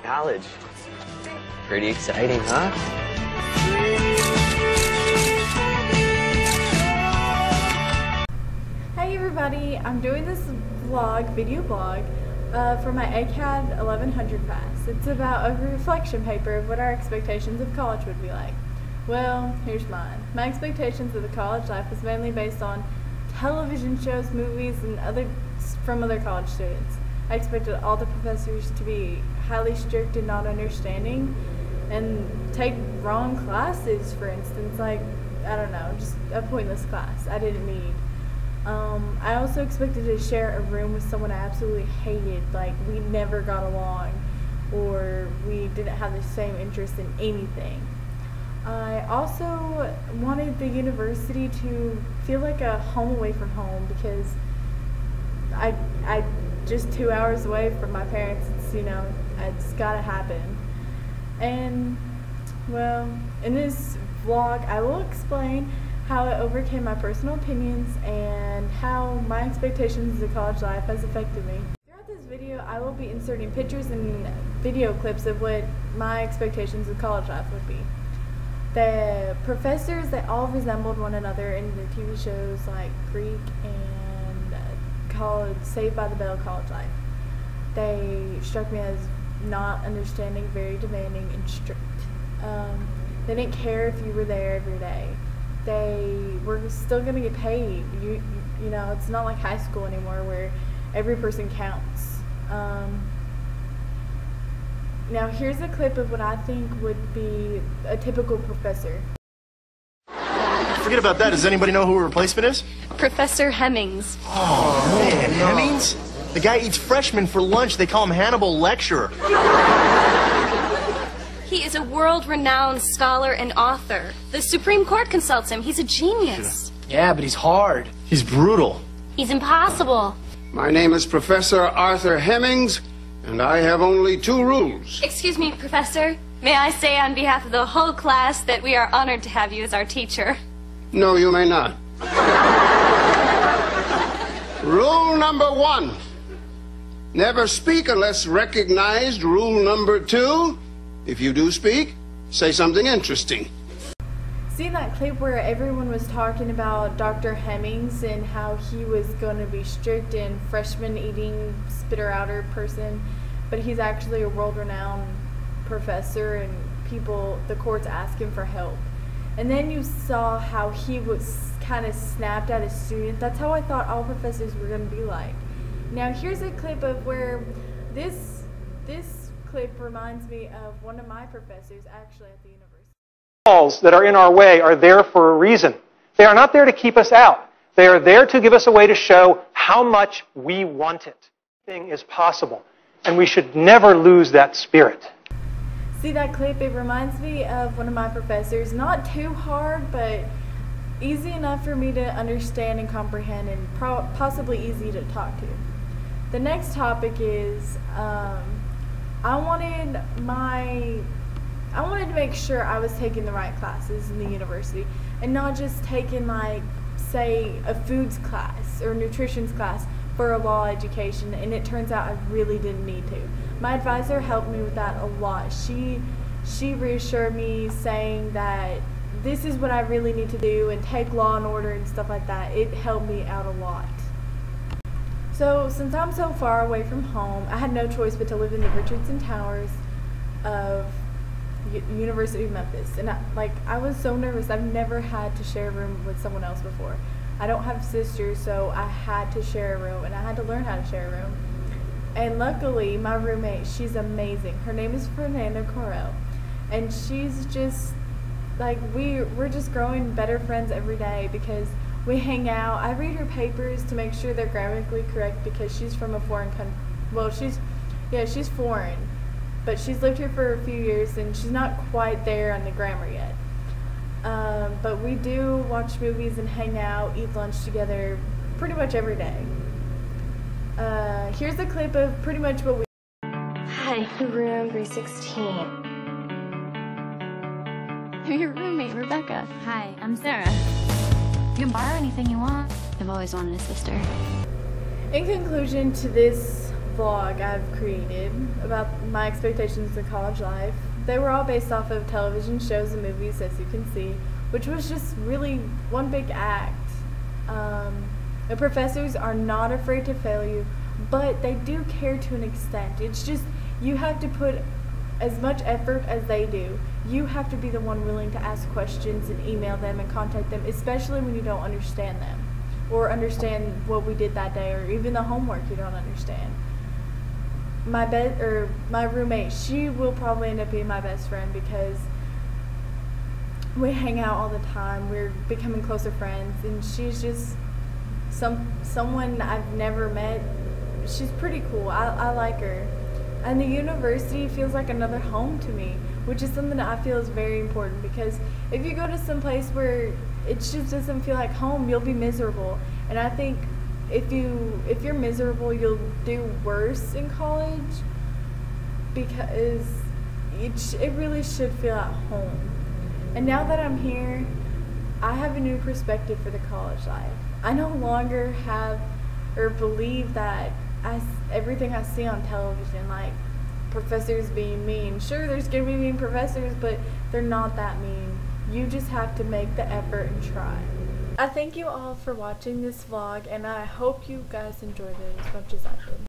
College. Pretty exciting, huh? Hey everybody, I'm doing this video blog for my ACAD 1100 class. It's about a reflection paper of what our expectations of college would be like. Well, here's mine. My expectations of the college life was mainly based on television shows, movies, and from other college students. I expected all the professors to be highly strict and not understanding and take wrong classes, for instance, like, I don't know, just a pointless class I didn't need. I also expected to share a room with someone I absolutely hated, like we never got along or we didn't have the same interest in anything. I also wanted the university to feel like a home away from home because I just 2 hours away from my parents. It's, you know, it's gotta happen. And well, in this vlog I will explain how it overcame my personal opinions and how my expectations of the college life has affected me. Throughout this video I will be inserting pictures and video clips of what my expectations of college life would be. The professors, they all resembled one another in the TV shows like Greek and Saved by the Bell College Life. They struck me as not understanding, very demanding, and strict. They didn't care if you were there every day. They were still going to get paid. You know, it's not like high school anymore where every person counts. Now here's a clip of what I think would be a typical professor. Forget about that. Does anybody know who her replacement is? Professor Hemmings. Oh, man, Hemmings? The guy eats freshmen for lunch. They call him Hannibal Lecturer. He is a world-renowned scholar and author. The Supreme Court consults him. He's a genius. Yeah, but he's hard. He's brutal. He's impossible. My name is Professor Arthur Hemmings, and I have only 2 rules. Excuse me, Professor. May I say on behalf of the whole class that we are honored to have you as our teacher? No, you may not. Rule number 1. Never speak unless recognized. Rule number 2. If you do speak, say something interesting. See that clip where everyone was talking about Dr. Hemmings and how he was going to be strict and freshman eating spitter-outer person, but he's actually a world-renowned professor and the courts ask him for help. And then you saw how he was kind of snapped at his student. That's how I thought all professors were going to be like. Now here's a clip of where this clip reminds me of one of my professors actually at the university. Walls that are in our way are there for a reason. They are not there to keep us out. They are there to give us a way to show how much we want it. Anything is possible, and we should never lose that spirit. See that clip? It reminds me of one of my professors. Not too hard, but easy enough for me to understand and comprehend, and possibly easy to talk to. The next topic is I wanted to make sure I was taking the right classes in the university and not just taking, like, say, a foods class or nutrition class for a law education, and it turns out I really didn't need to. My advisor helped me with that a lot. She reassured me saying that this is what I really need to do and take law and order and stuff like that. It helped me out a lot. So since I'm so far away from home, I had no choice but to live in the Richardson Towers of University of Memphis. And I was so nervous. I've never had to share a room with someone else before. I don't have sisters, so I had to share a room, and I had to learn how to share a room. And luckily, my roommate, she's amazing. Her name is Fernanda Correll, and she's just, like, we're just growing better friends every day because we hang out. I read her papers to make sure they're grammatically correct because she's from a foreign country. Well, she's foreign, but she's lived here for a few years and she's not quite there on the grammar yet. But we do watch movies and hang out, eat lunch together pretty much every day. Here's a clip of pretty much what we... Hi, room 316. I'm your roommate, Rebecca. Hi, I'm Sarah. You can borrow anything you want. I've always wanted a sister. In conclusion to this vlog I've created about my expectations of college life. They were all based off of television shows and movies, as you can see, which was just really one big act. The professors are not afraid to fail you, but they do care to an extent. It's just, you have to put as much effort as they do. You have to be the one willing to ask questions and email them and contact them, especially when you don't understand them or understand what we did that day, or even the homework you don't understand. My roommate, she will probably end up being my best friend because we hang out all the time. We're becoming closer friends, and she's just someone I've never met. She's pretty cool. I like her. And the university feels like another home to me, which is something that I feel is very important, because if you go to some place where it just doesn't feel like home, you'll be miserable. And I think if you're miserable, you'll do worse in college, because it really should feel at home. And now that I'm here, I have a new perspective for the college life. I no longer have or believe that everything I see on television, like professors being mean. Sure, there's going to be mean professors, but they're not that mean. You just have to make the effort and try. I thank you all for watching this vlog, and I hope you guys enjoyed it as much as I did.